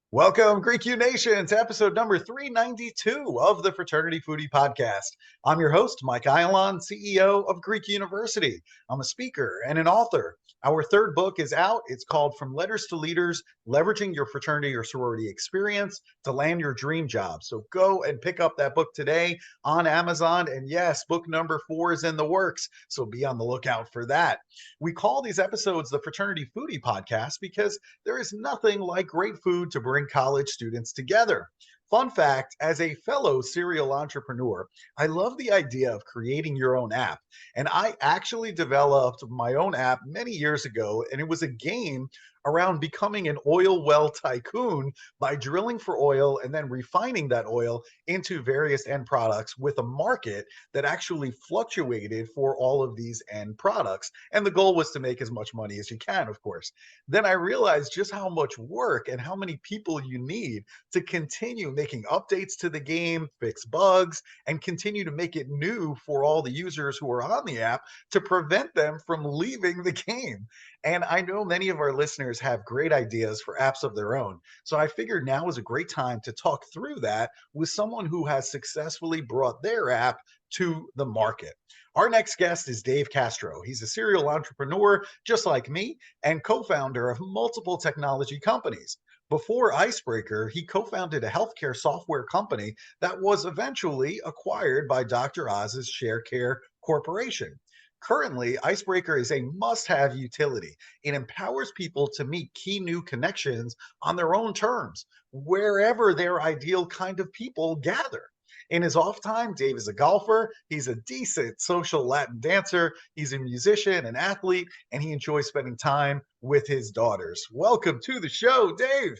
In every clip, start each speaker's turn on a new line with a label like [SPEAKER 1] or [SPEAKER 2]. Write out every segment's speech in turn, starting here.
[SPEAKER 1] Welcome, Greek U Nation, to episode number 392 of the Fraternity Foodie Podcast. I'm your host, Mike Eilon, CEO of Greek University. I'm a speaker and an author. Our third book is out. It's called From Letters to Leaders, Leveraging Your Fraternity or Sorority Experience to Land Your Dream Job. So go and pick up that book today on Amazon. And yes, book number 4 is in the works, so be on the lookout for that. We call these episodes the Fraternity Foodie Podcast because there is nothing like great food to bring college students together. Fun fact, as a fellow serial entrepreneur, I love the idea of creating your own app. And I actually developed my own app many years ago, and it was a game around becoming an oil well tycoon by drilling for oil and then refining that oil into various end products with a market that actually fluctuated for all of these end products. And the goal was to make as much money as you can, of course. Then I realized just how much work and how many people you need to continue making updates to the game, fix bugs, and continue to make it new for all the users who are on the app to prevent them from leaving the game. And I know many of our listeners have great ideas for apps of their own. So I figured now is a great time to talk through that with someone who has successfully brought their app to the market. Our next guest is Dave Castro. He's a serial entrepreneur just like me and co-founder of multiple technology companies. Before IceBrekr, he co-founded a healthcare software company that was eventually acquired by Dr. Oz's ShareCare Corporation. Currently, IceBrekr is a must-have utility. It empowers people to meet key new connections on their own terms, wherever their ideal kind of people gather. In his off time, Dave is a golfer. He's a decent social Latin dancer. He's a musician, an athlete, and he enjoys spending time with his daughters. Welcome to the show, Dave.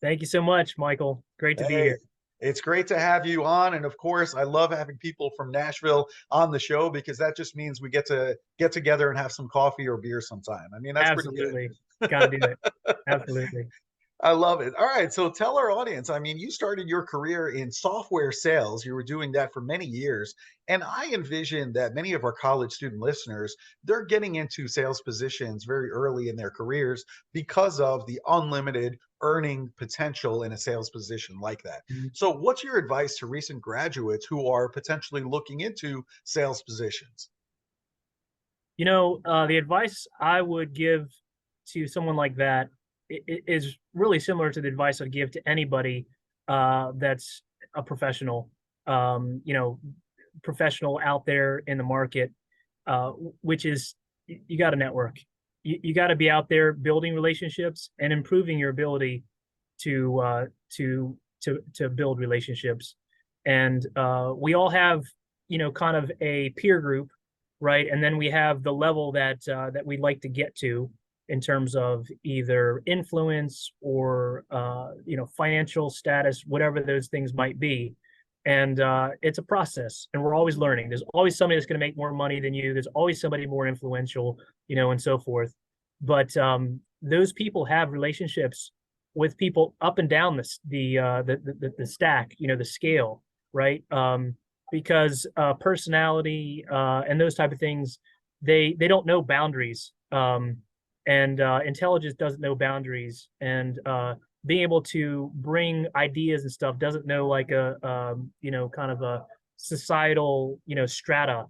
[SPEAKER 2] Thank you so much, Michael. Great to be here.
[SPEAKER 1] It's great to have you on. And of course, I love having people from Nashville on the show because that just means we get to get together and have some coffee or beer sometime. I mean, that's
[SPEAKER 2] Absolutely. Got to do it. Absolutely.
[SPEAKER 1] I love it. All right. So tell our audience, I mean, you started your career in software sales. You were doing that for many years. And I envision that many of our college student listeners, they're getting into sales positions very early in their careers because of the unlimited earning potential in a sales position like that. Mm-hmm. So what's your advice to recent graduates who are potentially looking into sales positions?
[SPEAKER 2] You know, the advice I would give to someone like that is really similar to the advice I'd give to anybody that's a professional, professional out there in the market, which is you got to network. You got to be out there building relationships and improving your ability to build relationships. And we all have, kind of a peer group, right? And then we have the level that we'd like to get to in terms of either influence or, financial status, whatever those things might be. And it's a process, and we're always learning. There's always somebody that's going to make more money than you. There's always somebody more influential, and so forth. But those people have relationships with people up and down the stack, the scale, right? Because personality and those type of things, they don't know boundaries. And intelligence doesn't know boundaries, and being able to bring ideas and stuff doesn't know like a kind of a societal strata.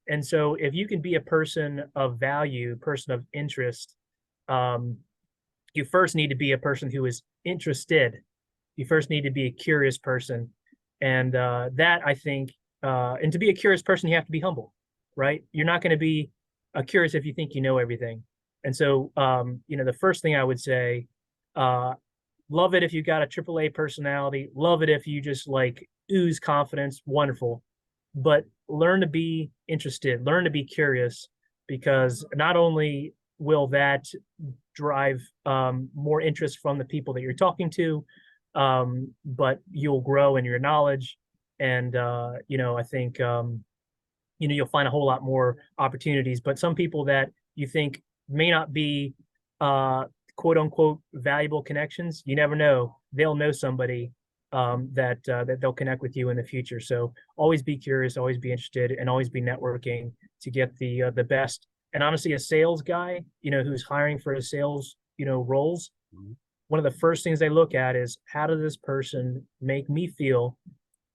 [SPEAKER 2] And so if you can be a person of value, person of interest, you first need to be a person who is interested. You first need to be a curious person, and that I think, and to be a curious person, you have to be humble, right? You're not going to be curious if you think you know everything. And so, the first thing I would say, love it if you got a AAA personality, love it if you just like ooze confidence, wonderful. But learn to be interested, learn to be curious, because not only will that drive more interest from the people that you're talking to, but you'll grow in your knowledge. And, I think, you'll find a whole lot more opportunities. But some people that you think may not be quote unquote valuable connections, you never know, they'll know somebody that they'll connect with you in the future. So always be curious, always be interested, and always be networking to get the best. And honestly, a sales guy, who's hiring for a sales, roles,
[SPEAKER 1] Mhm.
[SPEAKER 2] one of the first things they look at is, how does this person make me feel?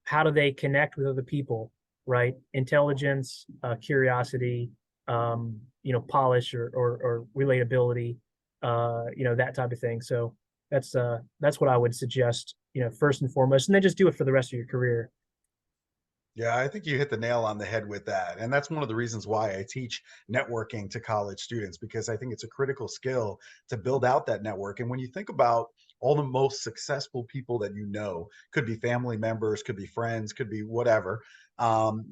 [SPEAKER 2] How do they connect with other people? Right? Intelligence, curiosity, polish or relatability, that type of thing. So that's what I would suggest, first and foremost, and then just do it for the rest of your career.
[SPEAKER 1] Yeah, I think you hit the nail on the head with that. And that's one of the reasons why I teach networking to college students, because I think it's a critical skill to build out that network. And when you think about all the most successful people that could be family members, could be friends, could be whatever,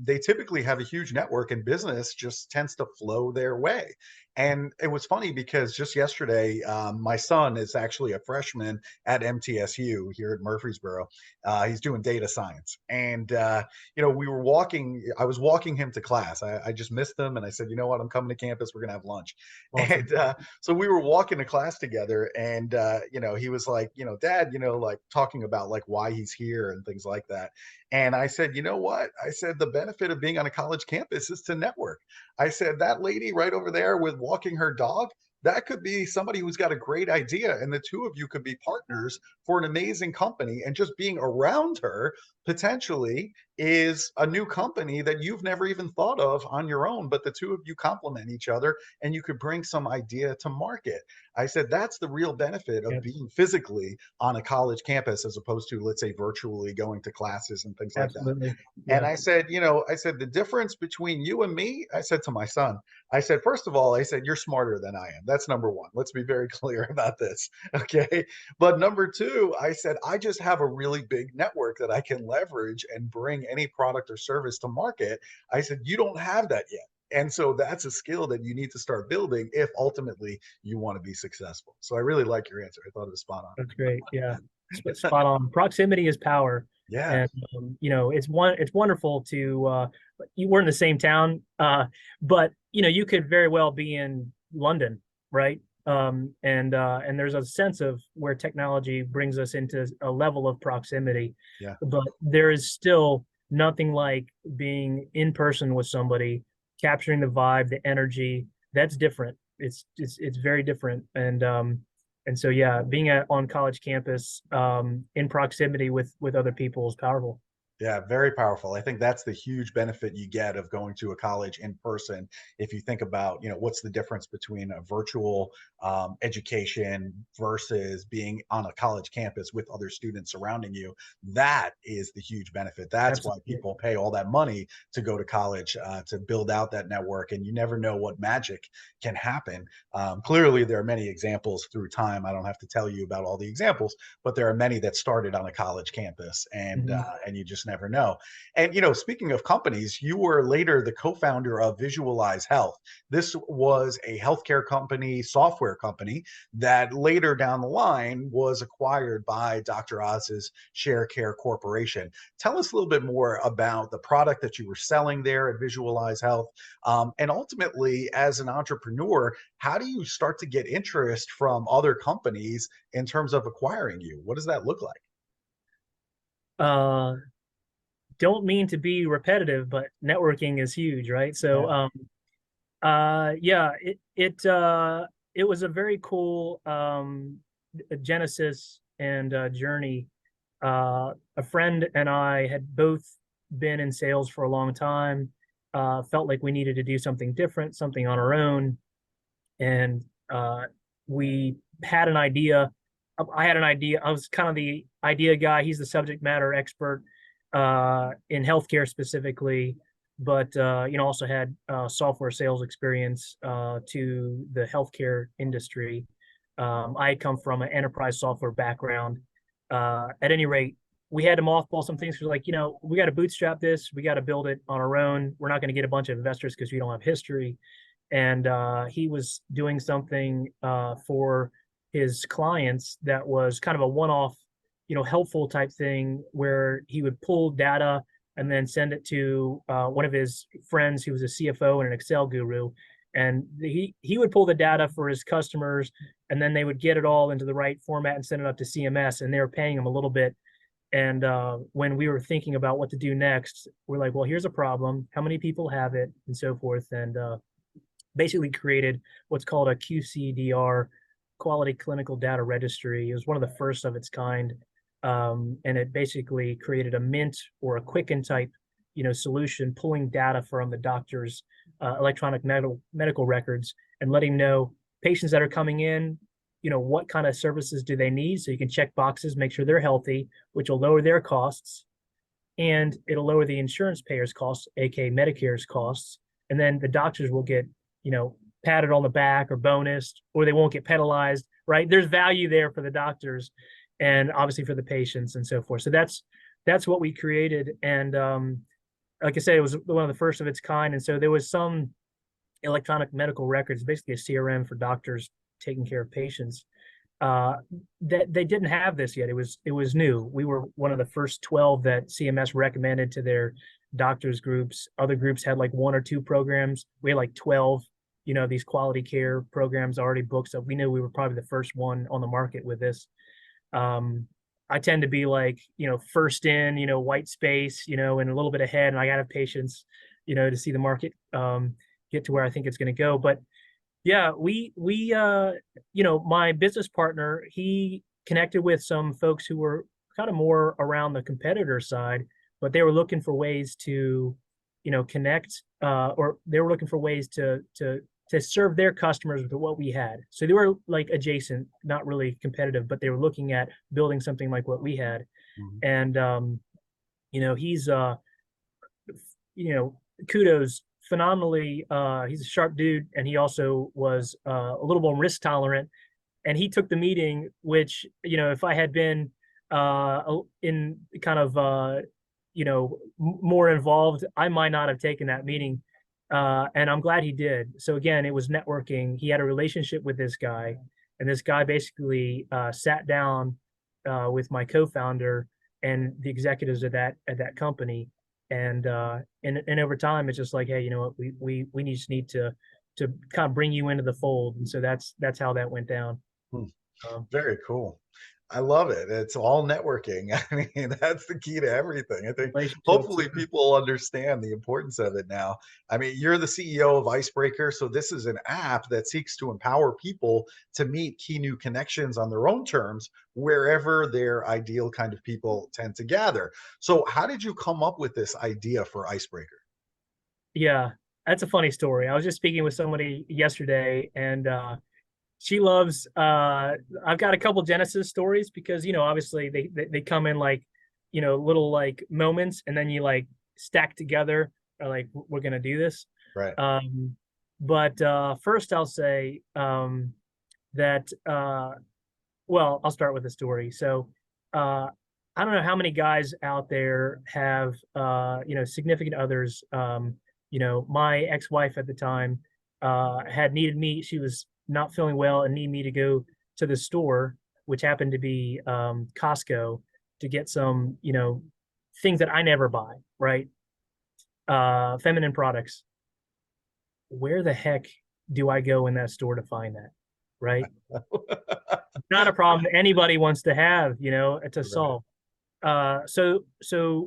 [SPEAKER 1] they typically have a huge network, and business just tends to flow their way. And it was funny because just yesterday, my son is actually a freshman at MTSU here at Murfreesboro. He's doing data science. And I was walking him to class. I just missed him, and I said, you know what, I'm coming to campus, we're gonna have lunch.
[SPEAKER 2] Awesome.
[SPEAKER 1] And so we were walking to class together, and he was like, Dad, like talking about like why he's here and things like that. And I said, you know what, I said, the benefit of being on a college campus is to network. I said, that lady right over there with walking her dog, that could be somebody who's got a great idea, and the two of you could be partners for an amazing company. And just being around her potentially is a new company that you've never even thought of on your own, but the two of you complement each other, and you could bring some idea to market. I said, that's the real benefit of
[SPEAKER 2] Yes,
[SPEAKER 1] being physically on a college campus as opposed to, let's say, virtually going to classes and things like that.
[SPEAKER 2] absolutely.
[SPEAKER 1] And
[SPEAKER 2] Yeah.
[SPEAKER 1] I said, the difference between you and me, I said to my son, I said, first of all, I said, you're smarter than I am. That's number one. Let's be very clear about this. Okay. But number two, I said, I just have a really big network that I can leverage and bring any product or service to market. I said, you don't have that yet. And so that's a skill that you need to start building if ultimately you want to be successful. So I really like your answer. I thought it was spot
[SPEAKER 2] That's great. Yeah.
[SPEAKER 1] on.
[SPEAKER 2] Spot on. Proximity is power.
[SPEAKER 1] Yeah.
[SPEAKER 2] And it's wonderful to you were in the same town, but you could very well be in London, right? And there's a sense of where technology brings us into a level of proximity,
[SPEAKER 1] Yeah.
[SPEAKER 2] but there is still nothing like being in person with somebody, capturing the vibe, the energy. That's different. It's very different. And so, yeah, being on college campus, in proximity with other people is powerful.
[SPEAKER 1] Yeah, very powerful. I think that's the huge benefit you get of going to a college in person. If you think about, what's the difference between a virtual education versus being on a college campus with other students surrounding you, that is the huge benefit. That's why
[SPEAKER 2] Absolutely.
[SPEAKER 1] people pay all that money to go to college, to build out that network. And you never know what magic can happen. Clearly, there are many examples through time. I don't have to tell you about all the examples, but there are many that started on a college campus,
[SPEAKER 2] Mhm.
[SPEAKER 1] and you just never know. And speaking of companies, you were later the co-founder of Visualize Health. This was a healthcare company, software company that later down the line was acquired by Dr. Oz's ShareCare Corporation. Tell us a little bit more about the product that you were selling there at Visualize Health, and ultimately, as an entrepreneur, how do you start to get interest from other companies in terms of acquiring you? What does that look like?
[SPEAKER 2] Uh, don't mean to be repetitive, but networking is huge, right? So,
[SPEAKER 1] Yeah.
[SPEAKER 2] yeah, it was a very cool genesis and journey. A friend and I had both been in sales for a long time. Felt like we needed to do something different, something on our own, and we had an idea. I had an idea. I was kind of the idea guy. He's the subject matter expert in healthcare specifically, but also had software sales experience to the healthcare industry. I come from an enterprise software background. At any rate, we had to mothball some things. We're like, we got to bootstrap this. We got to build it on our own. We're not going to get a bunch of investors because we don't have history. And he was doing something for his clients that was kind of a one-off, helpful type thing where he would pull data and then send it to one of his friends who was a CFO and an Excel guru. And he would pull the data for his customers, and then they would get it all into the right format and send it up to CMS. And they were paying him a little bit. And when we were thinking about what to do next, we're like, well, here's a problem. How many people have it, and so forth. And basically created what's called a QCDR, Quality Clinical Data Registry. It was one of the first of its kind, and it basically created a Mint or a Quicken type, solution, pulling data from the doctor's electronic medical records and letting know patients that are coming in, what kind of services do they need, so you can check boxes, make sure they're healthy, which will lower their costs, and it'll lower the insurance payers' costs, aka Medicare's costs, and then the doctors will get, patted on the back or bonused, or they won't get penalized, right? There's value there for the doctors and obviously for the patients and so forth. So that's what we created. And like I said, it was one of the first of its kind. And so there was some electronic medical records, basically a CRM for doctors taking care of patients. That they didn't have this yet. It was new. We were one of the first 12 that CMS recommended to their doctors groups. Other groups had like 1 or 2 programs. We had like 12, these quality care programs already booked. So we knew we were probably the first one on the market with this. I tend to be like, first in, white space, and a little bit ahead, and I got to have patience, to see the market get to where I think it's going to go. But yeah, we my business partner, he connected with some folks who were kind of more around the competitor side, but they were looking for ways to, connect, or they were looking for ways to serve their customers with what we had. So they were like adjacent, not really competitive, but they were looking at building something like what we had. Mm-hmm. And he's kudos, phenomenally, he's a sharp dude, and he also was a little more risk tolerant, and he took the meeting, which, if I had been in kind of more involved, I might not have taken that meeting, and I'm glad he did. So again, it was networking. He had a relationship with this guy, and this guy basically sat down with my co-founder and the executives at that company. And over time, it's just like, hey, you know what, we just need to kind of bring you into the fold. And so that's how that went down.
[SPEAKER 1] Very cool. I love it. It's all networking. I mean, that's the key to everything. I think hopefully people understand the importance of it now. I mean, you're the CEO of IceBrekr, so this is an app that seeks to empower people to meet key new connections on their own terms, wherever their ideal kind of people tend to gather. So how did you come up with this idea for IceBrekr?
[SPEAKER 2] Yeah, that's a funny story. I was just speaking with somebody yesterday, and she loves, I've got a couple Genesis stories because, obviously they come in like, little like moments, and then you like stack together, or like, we're going to do this.
[SPEAKER 1] Right.
[SPEAKER 2] But first I'll say that, well, I'll start with the story. So I don't know how many guys out there have, significant others. My ex-wife at the time had needed me. She was not feeling well and need me to go to the store, which happened to be Costco, to get some, things that I never buy, right? Feminine products. Where the heck do I go in that store to find that, right? Not a problem anybody wants to have, to solve. So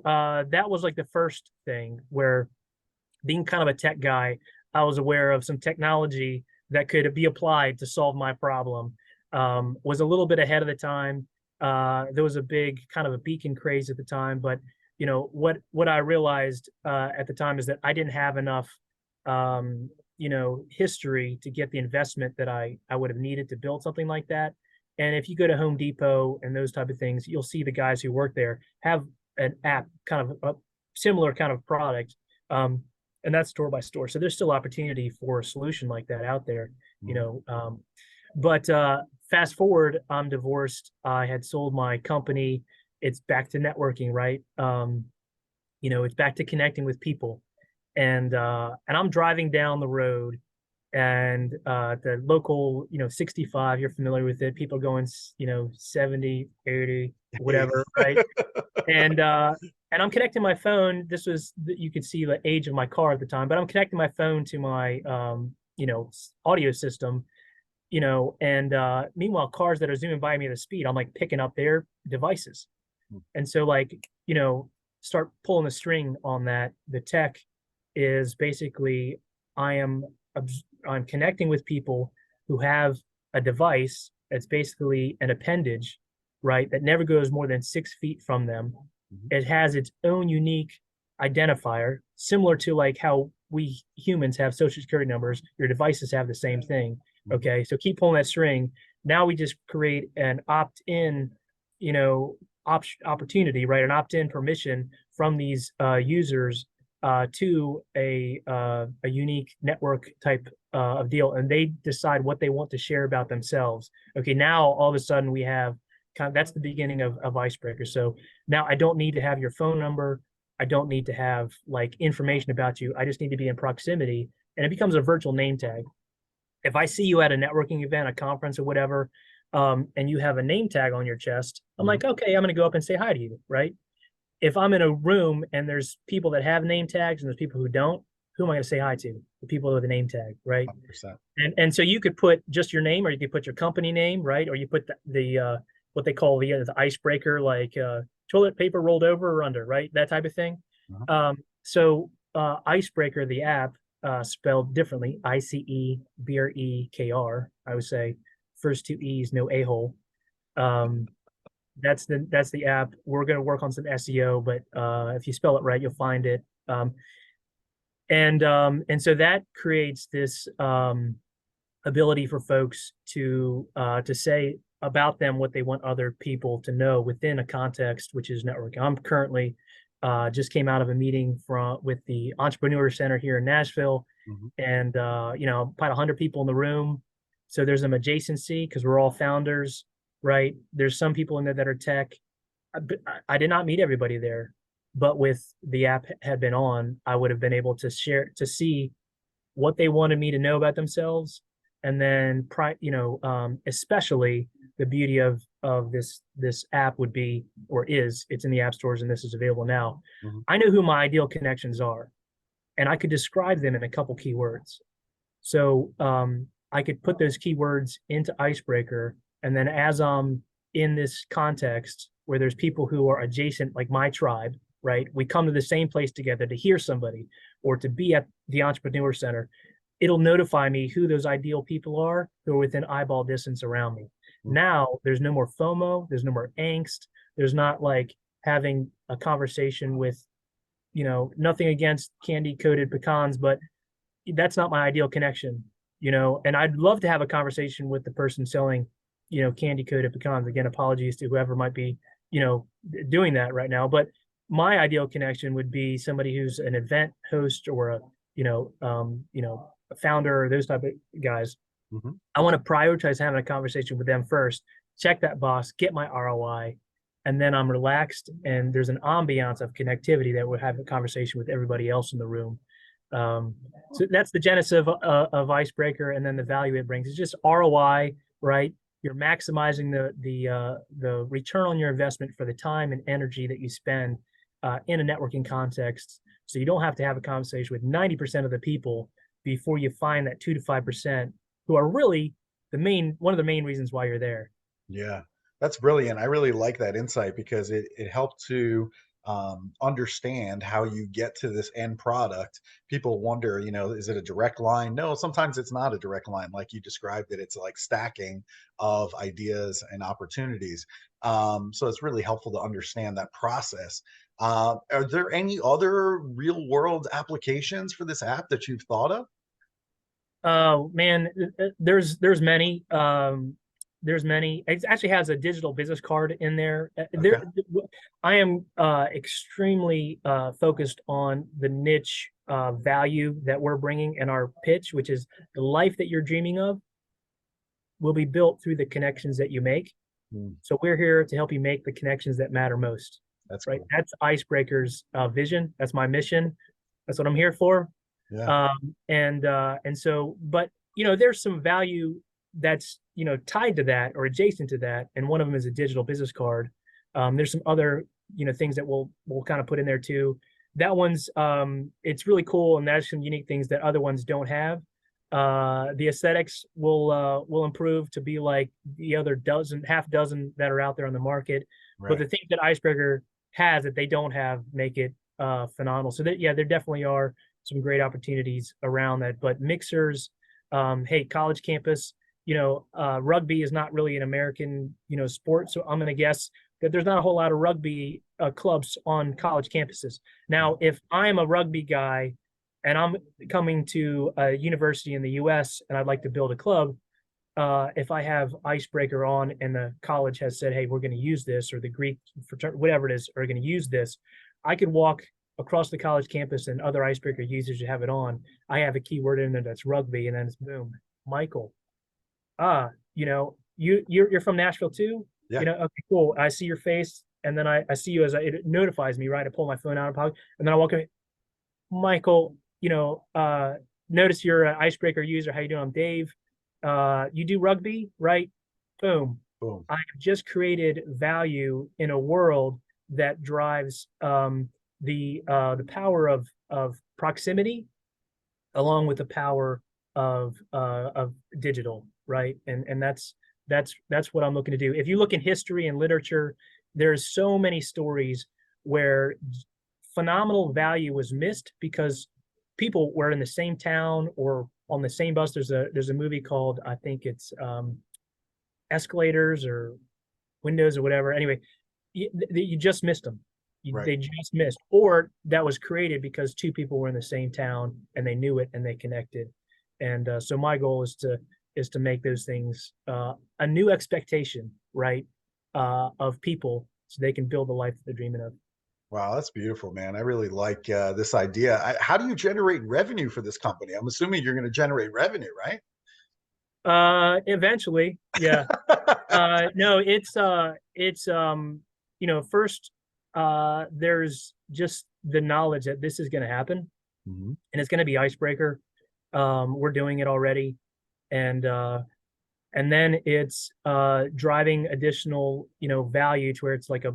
[SPEAKER 2] that was like the first thing, where being kind of a tech guy, I was aware of some technology that could be applied to solve my problem. Was a little bit ahead of the time. There was a big kind of a beacon craze at the time, but what I realized at the time is that I didn't have enough history to get the investment that I would have needed to build something like that. And if you go to Home Depot and those type of things, you'll see the guys who work there have an app, kind of a similar kind of product. And that's store by store. So there's still opportunity for a solution like that out there, but fast forward, I'm divorced. I had sold my company. It's back to networking, right? It's back to connecting with people. And I'm driving down the road, and the local, 65, you're familiar with it. People going, 70, 80, whatever, right? And I'm connecting my phone. This was, you could see the age of my car at the time, but I'm connecting my phone to my, audio system, and meanwhile, cars that are zooming by me at the speed, I'm like picking up their devices. And so like, start pulling the string on that. The tech is basically I'm connecting with people who have a device that's basically an appendage, right? That never goes more than 6 feet from them. It has its own unique identifier, similar to like how we humans have social security numbers. Your devices have the same thing. Okay, so keep pulling that string. Now we just create an opt-in, opportunity, right? An opt-in permission from these users to a unique network type of deal, and they decide what they want to share about themselves. Okay, now all of a sudden we have that's the beginning of IceBrekr. So now I don't need to have your phone number. I don't need to have like information about you. I just need to be in proximity, and it becomes a virtual name tag. If I see you at a networking event, a conference or whatever, and you have a name tag on your chest, I'm like, okay, I'm going to go up and say hi to you, right? If I'm in a room and there's people that have name tags and there's people who don't, who am I going to say hi to? The people with a name tag, right?
[SPEAKER 1] 100%.
[SPEAKER 2] And so you could put just your name, or you could put your company name, right? Or you put the what they call the IceBrekr, like toilet paper rolled over or under, right? That type of thing. So IceBrekr, the app, spelled differently, IceBrekr, I would say. First 2 E's, no a-hole. That's the app. We're going to work on some SEO, but if you spell it right, you'll find it. And so that creates this ability for folks to say about them what they want other people to know within a context, which is networking. I'm currently just came out of a meeting with the Entrepreneur Center here in Nashville, and about 100 people in the room. So there's some adjacency because we're all founders, right? There's some people in there that are tech. I did not meet everybody there, but with the app had been on, I would have been able to see what they wanted me to know about themselves, and then especially the beauty of this app would be, or is, it's in the app stores and this is available now. I know who my ideal connections are, and I could describe them in a couple keywords. So I could put those keywords into IceBrekr, and then as I'm in this context where there's people who are adjacent, like my tribe, right? We come to the same place together to hear somebody or to be at the Entrepreneur Center. It'll notify me who those ideal people are who are within eyeball distance around me. Now there's no more FOMO. There's no more angst. There's not like having a conversation with, nothing against candy coated pecans, but that's not my ideal connection, and I'd love to have a conversation with the person selling, candy coated pecans. Again, apologies to whoever might be, doing that right now. But my ideal connection would be somebody who's an event host or a founder, or those type of guys. I want to prioritize having a conversation with them first, check that box, get my ROI, and then I'm relaxed and there's an ambiance of connectivity that would have a conversation with everybody else in the room. So that's the genesis of IceBrekr, and then the value it brings is just ROI, right? You're maximizing the return on your investment for the time and energy that you spend in a networking context. So you don't have to have a conversation with 90% of the people before you find that 2 to 5% who are really one of the main reasons why you're there.
[SPEAKER 1] Yeah, that's brilliant. I really like that insight because it helped to understand how you get to this end product. People wonder, is it a direct line? No, sometimes it's not a direct line. Like you described it, it's like stacking of ideas and opportunities. So it's really helpful to understand that process. Are there any other real world applications for this app that you've thought of?
[SPEAKER 2] Man, there's many. There's many. It actually has a digital business card in there.
[SPEAKER 1] Okay.
[SPEAKER 2] I am extremely focused on the niche value that we're bringing in our pitch, which is the life that you're dreaming of will be built through the connections that you make. So we're here to help you make the connections that matter most.
[SPEAKER 1] That's
[SPEAKER 2] right.
[SPEAKER 1] Cool.
[SPEAKER 2] That's IceBrekr's vision. That's my mission. That's what I'm here for.
[SPEAKER 1] Yeah.
[SPEAKER 2] And so, but there's some value that's tied to that or adjacent to that, and one of them is a digital business card. There's some other things that we'll kind of put in there too. That one's it's really cool, and there's some unique things that other ones don't have. The aesthetics will improve to be like the other half dozen that are out there on the market. But
[SPEAKER 1] Right.
[SPEAKER 2] the things that IceBrekr has that they don't have make it phenomenal. So that, yeah, there definitely are some great opportunities around that. But mixers, hey, college campus, rugby is not really an American, sport. So I'm going to guess that there's not a whole lot of rugby clubs on college campuses. Now, if I'm a rugby guy and I'm coming to a university in the US and I'd like to build a club, if I have IceBrekr on and the college has said, hey, we're going to use this, or the Greek fraternity, whatever it is, are going to use this, I could walk across the college campus and other IceBrekr users who have it on. I have a keyword in there that's rugby, and then it's boom, Michael. You're from Nashville too?
[SPEAKER 1] Yeah.
[SPEAKER 2] Okay, cool. I see your face, and then I see you as it notifies me, right? I pull my phone out of pocket, and then I walk away. Michael, notice you're an IceBrekr user. How you doing? I'm Dave. You do rugby, right? Boom.
[SPEAKER 1] Boom.
[SPEAKER 2] I have just created value in a world that drives the power of proximity, along with the power of digital, right? And that's what I'm looking to do. If you look in history and literature, there's so many stories where phenomenal value was missed because people were in the same town or on the same bus. There's a movie called, I think it's Escalators or Windows or whatever. Anyway, you just missed them.
[SPEAKER 1] Right.
[SPEAKER 2] They just missed, or that was created because two people were in the same town and they knew it and they connected. And so my goal is to make those things a new expectation, right, of people, so they can build the life that they're dreaming of.
[SPEAKER 1] Wow, that's beautiful, man. I really like this idea. How do you generate revenue for this company? I'm assuming you're going to generate revenue, right?
[SPEAKER 2] Eventually, yeah. No, first, there's just the knowledge that this is going to happen,
[SPEAKER 1] Mhm.
[SPEAKER 2] and it's going to be IceBrekr. We're doing it already, and then it's driving additional, value to where it's like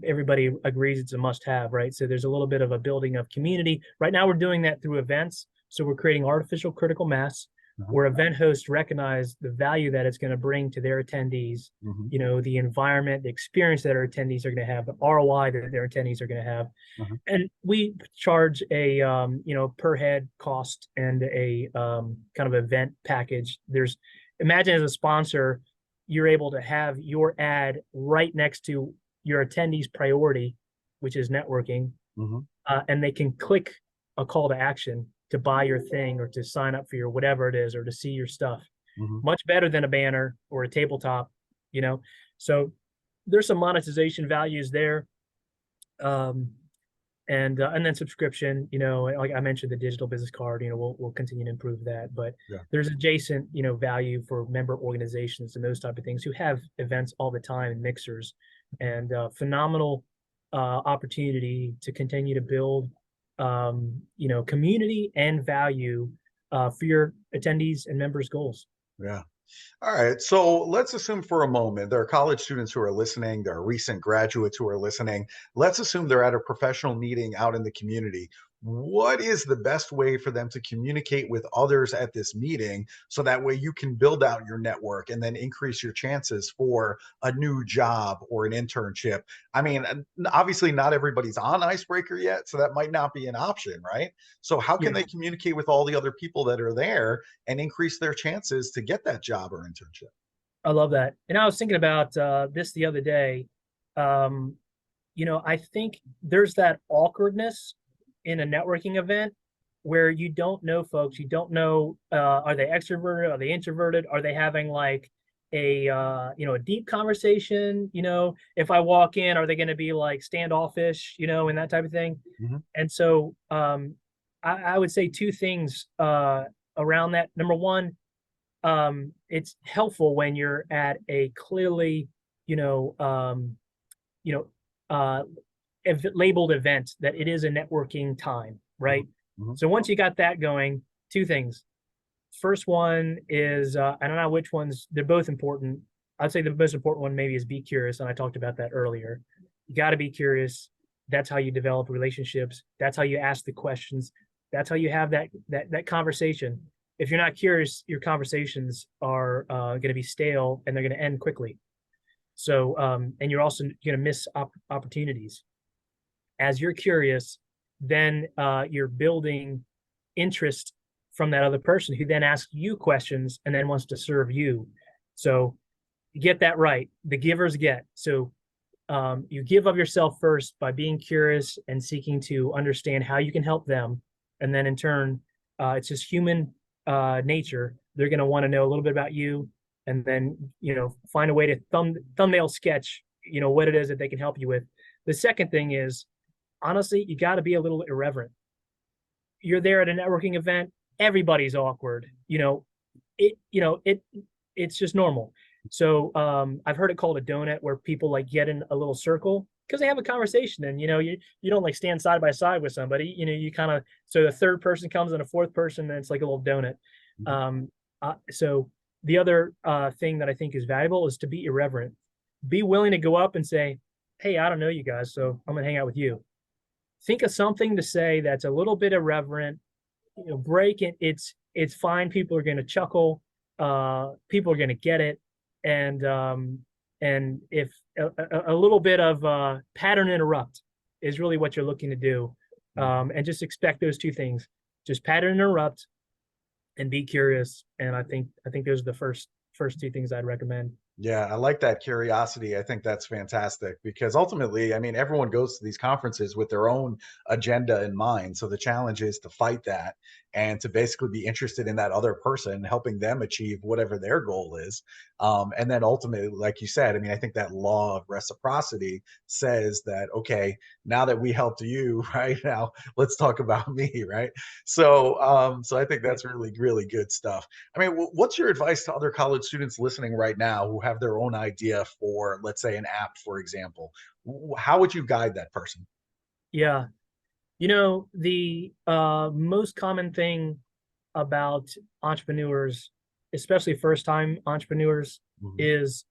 [SPEAKER 2] everybody agrees it's a must-have, right? So there's a little bit of a building of community. Right now, we're doing that through events. So we're creating artificial critical mass,
[SPEAKER 1] Uh-huh.
[SPEAKER 2] where event hosts recognize the value that it's going to bring to their attendees,
[SPEAKER 1] Mhm.
[SPEAKER 2] the environment, the experience that our attendees are going to have, the ROI that their attendees are going to have.
[SPEAKER 1] Uh-huh.
[SPEAKER 2] And we charge a, per head cost and a kind of event package. Imagine as a sponsor, you're able to have your ad right next to your attendees' priority, which is networking,
[SPEAKER 1] Mhm.
[SPEAKER 2] and they can click a call to action to buy your thing or to sign up for your whatever it is or to see your stuff.
[SPEAKER 1] Mhm.
[SPEAKER 2] Much better than a banner or a tabletop, So there's some monetization values there. And then subscription, like I mentioned, the digital business card, we'll continue to improve that. But
[SPEAKER 1] Yeah.
[SPEAKER 2] there's adjacent, value for member organizations and those type of things who have events all the time and mixers, and phenomenal opportunity to continue to build, community and value for your attendees and members' goals.
[SPEAKER 1] Yeah. All right. So let's assume for a moment there are college students who are listening, there are recent graduates who are listening. Let's assume they're at a professional meeting out in the community. What is the best way for them to communicate with others at this meeting so that way you can build out your network and then increase your chances for a new job or an internship? I mean, obviously, not everybody's on IceBrekr yet, so that might not be an option, right? So, how can
[SPEAKER 2] Yeah,
[SPEAKER 1] they communicate with all the other people that are there and increase their chances to get that job or internship?
[SPEAKER 2] I love that. And I was thinking about this the other day. Um, I think there's that awkwardness in a networking event where you don't know folks. You don't know, are they extroverted? Are they introverted? Are they having like a deep conversation? If I walk in, are they going to be like standoffish, and that type of thing?
[SPEAKER 1] Mhm.
[SPEAKER 2] And so I would say two things around that. Number one, it's helpful when you're at a clearly, you know, um, you know, uh, labeled event that it is a networking time,
[SPEAKER 1] Mhm.
[SPEAKER 2] right?
[SPEAKER 1] Mhm.
[SPEAKER 2] So once you got that going, two things. First one is I don't know which ones, they're both important. I'd say the most important one maybe is be curious, and I talked about that earlier. You got to be curious. That's how you develop relationships. That's how you ask the questions. That's how you have that conversation. if you're not curious, your conversations are going to be stale and they're going to end quickly. So, and you're also going to miss opportunities. As you're curious, then you're building interest from that other person who then asks you questions and then wants to serve you. So you get that right. The givers get. So you give of yourself first by being curious and seeking to understand how you can help them. And then in turn, it's just human nature. They're going to want to know a little bit about you, and then, find a way to thumbnail sketch, what it is that they can help you with. The second thing is, honestly, you got to be a little irreverent. You're there at a networking event. Everybody's awkward. It's just normal. So I've heard it called a donut, where people like get in a little circle because they have a conversation, and you don't like stand side by side with somebody. You kind of, so the third person comes and a fourth person, and it's like a little donut. So the other thing that I think is valuable is to be irreverent. Be willing to go up and say, "Hey, I don't know you guys, so I'm gonna hang out with you." Think of something to say that's a little bit irreverent. Break it. It's fine. People are going to chuckle. People are going to get it. And if a little bit of pattern interrupt is really what you're looking to do, and just expect those two things: just pattern interrupt and be curious. And I think those are the first two things I'd recommend.
[SPEAKER 1] Yeah, I like that curiosity. I think that's fantastic because ultimately, I mean, everyone goes to these conferences with their own agenda in mind. So the challenge is to fight that and to basically be interested in that other person, helping them achieve whatever their goal is. And then ultimately, like you said, I mean, I think that law of reciprocity says that, okay, now that we helped you, right now, let's talk about me, right? So I think that's really, really good stuff. I mean, what's your advice to other college students listening right now who have their own idea for, let's say, an app, for example? How would you guide that person?
[SPEAKER 2] Yeah. The most common thing about entrepreneurs, especially first-time entrepreneurs,
[SPEAKER 1] Mhm.
[SPEAKER 2] is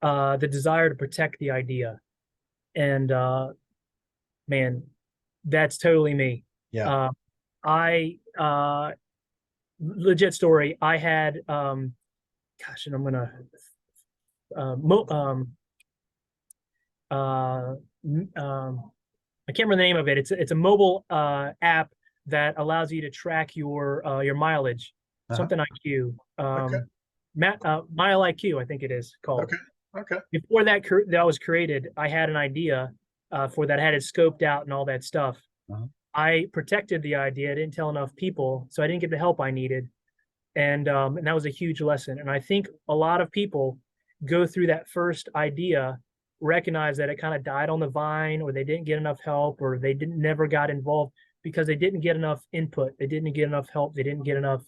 [SPEAKER 2] the desire to protect the idea. And man, that's totally me.
[SPEAKER 1] Yeah.
[SPEAKER 2] Uh, I legit story. I had gosh, and I'm gonna uh, I can't remember the name of it. It's a mobile app that allows you to track your mileage.
[SPEAKER 1] Uh-huh.
[SPEAKER 2] Something IQ,
[SPEAKER 1] Okay.
[SPEAKER 2] Mile IQ, I think it is called.
[SPEAKER 1] Okay. Okay.
[SPEAKER 2] Before that was created, I had an idea for that. I had it scoped out and all that stuff.
[SPEAKER 1] Uh-huh.
[SPEAKER 2] I protected the idea. I didn't tell enough people, so I didn't get the help I needed, and that was a huge lesson. And I think a lot of people go through that first idea, recognize that it kind of died on the vine, or they didn't get enough help, or they didn't never got involved because they didn't get enough input, they didn't get enough help, they didn't get enough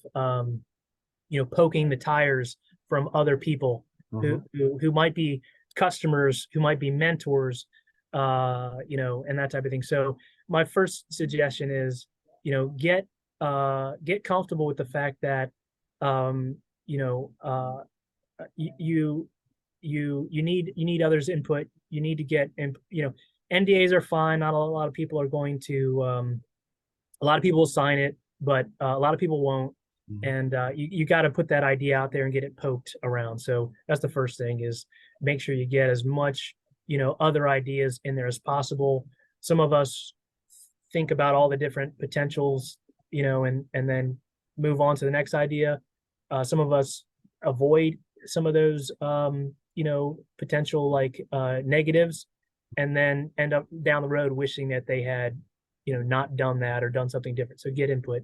[SPEAKER 2] poking the tires from other people
[SPEAKER 1] Mhm.
[SPEAKER 2] who might be customers, who might be mentors, and that type of thing. So my first suggestion is, get comfortable with the fact that um, you know you need others' input. You need to get, and NDAs are fine. Not a lot of people are going to. A lot of people will sign it, but a lot of people won't.
[SPEAKER 1] Mhm.
[SPEAKER 2] And you got to put that idea out there and get it poked around. So that's the first thing, is make sure you get as much other ideas in there as possible. Some of us think about all the different potentials, and then move on to the next idea. Some of us avoid some of those potential like negatives, and then end up down the road wishing that they had not done that or done something different. So get input.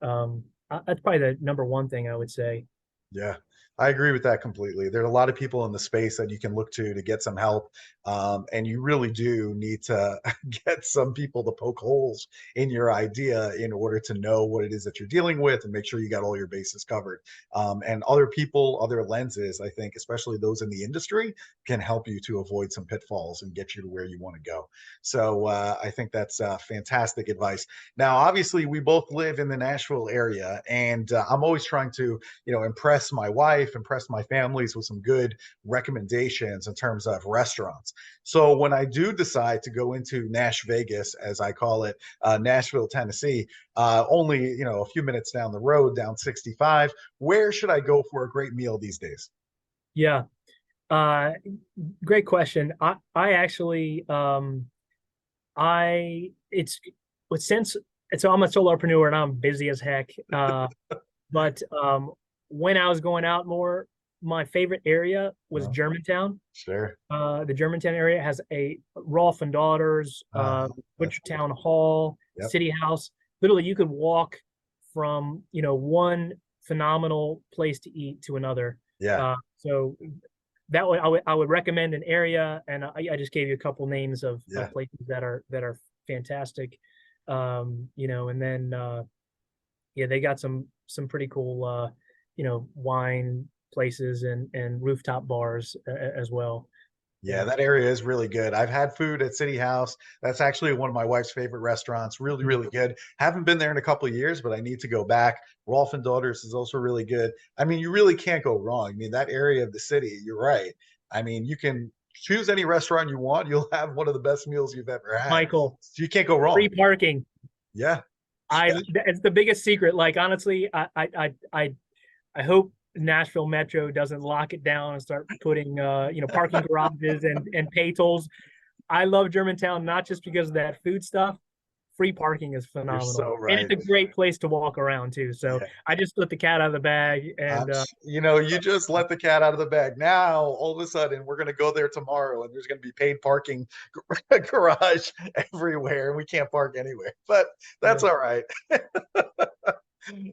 [SPEAKER 2] That's probably the number one thing I would say.
[SPEAKER 1] Yeah, I agree with that completely. There's a lot of people in the space that you can look to get some help, and you really do need to get some people to poke holes in your idea in order to know what it is that you're dealing with and make sure you got all your bases covered. And other people, other lenses, I think, especially those in the industry, can help you to avoid some pitfalls and get you to where you want to go. So I think that's fantastic advice. Now, obviously, we both live in the Nashville area, and I'm always trying to impress impress my wife, impress my families with some good recommendations in terms of restaurants. So when I do decide to go into Nash Vegas, as I call it, Nashville, Tennessee, only a few minutes down the road, down 65, where should I go for a great meal these days?
[SPEAKER 2] Yeah. Great question. I actually, it's since, so I'm a solopreneur and I'm busy as heck. But when I was going out more, my favorite area was Germantown.
[SPEAKER 1] Sure.
[SPEAKER 2] The Germantown area has a Rolf and Daughters, Butchertown Hall,
[SPEAKER 1] Yep.
[SPEAKER 2] City House. Literally, you could walk from one phenomenal place to eat to another.
[SPEAKER 1] Yeah.
[SPEAKER 2] So that I would recommend an area, and I just gave you a couple names of places that are fantastic. And then they got some pretty cool wine places and rooftop bars as well.
[SPEAKER 1] Yeah, that area is really good. I've had food at City House. That's actually one of my wife's favorite restaurants. Really, really good. Haven't been there in a couple of years, but I need to go back. Rolf and Daughters is also really good. I mean, you really can't go wrong. I mean, that area of the city, you're right. I mean, you can choose any restaurant you want. You'll have one of the best meals you've ever had.
[SPEAKER 2] Michael,
[SPEAKER 1] so you can't go wrong.
[SPEAKER 2] Free parking.
[SPEAKER 1] Yeah.
[SPEAKER 2] It's the biggest secret. Like, honestly, I hope Nashville Metro doesn't lock it down and start putting parking garages and pay tolls. I love Germantown not just because of that food stuff. Free parking is phenomenal.
[SPEAKER 1] You're so right.
[SPEAKER 2] And it's a great place to walk around too. So I just let the cat out of the bag, and
[SPEAKER 1] you just let the cat out of the bag. Now all of a sudden we're going to go there tomorrow, and there's going to be paid parking garage everywhere, and we can't park anywhere. But that's all right.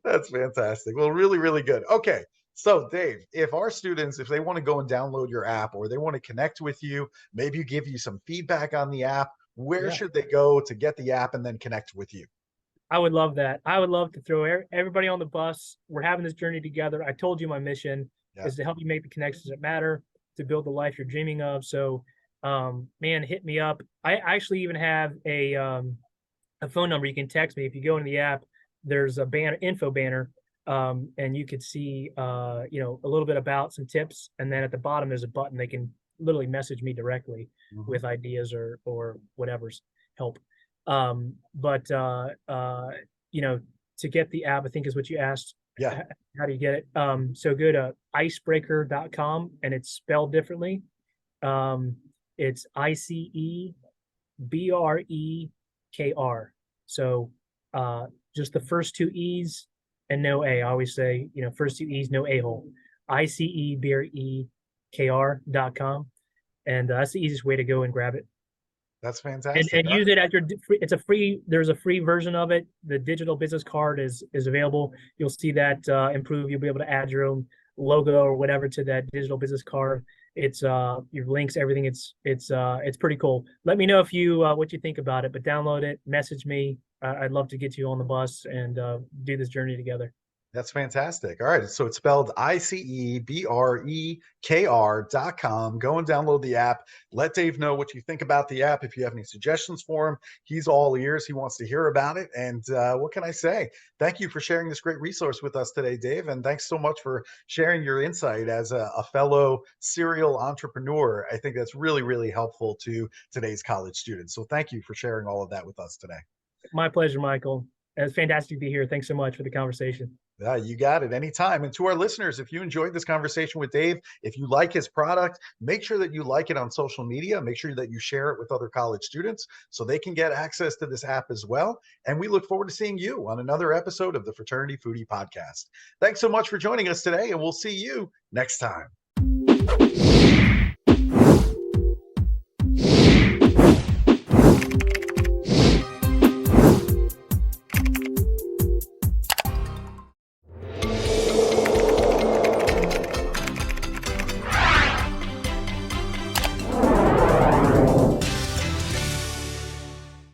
[SPEAKER 1] That's fantastic. Well, really, really good. Okay. So Dave, if our students, if they want to go and download your app, or they want to connect with you, maybe give you some feedback on the app, where should they go to get the app and then connect with you?
[SPEAKER 2] I would love that. I would love to throw everybody on the bus. We're having this journey together. I told you my mission is to help you make the connections that matter, to build the life you're dreaming of. So, man, hit me up. I actually even have a phone number. You can text me. If you go into the app, there's a info banner, and you could see, a little bit about some tips. And then at the bottom, there's a button. They can literally message me directly with ideas or whatever's help. But to get the app, I think is what you asked.
[SPEAKER 1] Yeah.
[SPEAKER 2] How do you get it? So go to IceBrekr.com, and it's spelled differently. It's IceBrekr. So just the first two E's and no A. I always say, first two E's, no A-hole. IceBrekr.com. And that's the easiest way to go and grab it.
[SPEAKER 1] That's fantastic.
[SPEAKER 2] And use it at your, there's a free version of it. The digital business card is available. You'll see that improve. You'll be able to add your own logo or whatever to that digital business card. It's your links, everything. It's pretty cool. Let me know if you what you think about it, but download it, message me. I'd love to get you on the bus and do this journey together.
[SPEAKER 1] That's fantastic. All right. So it's spelled IceBrekr.com. Go and download the app. Let Dave know what you think about the app. If you have any suggestions for him, he's all ears. He wants to hear about it. And what can I say? Thank you for sharing this great resource with us today, Dave. And thanks so much for sharing your insight as a fellow serial entrepreneur. I think that's really, really helpful to today's college students. So thank you for sharing all of that with us today.
[SPEAKER 2] My pleasure, Michael. It's fantastic to be here. Thanks so much for the conversation.
[SPEAKER 1] Yeah, you got it. Anytime. And to our listeners, if you enjoyed this conversation with Dave, if you like his product, make sure that you like it on social media. Make sure that you share it with other college students so they can get access to this app as well. And we look forward to seeing you on another episode of the Fraternity Foodie Podcast. Thanks so much for joining us today, and we'll see you next time.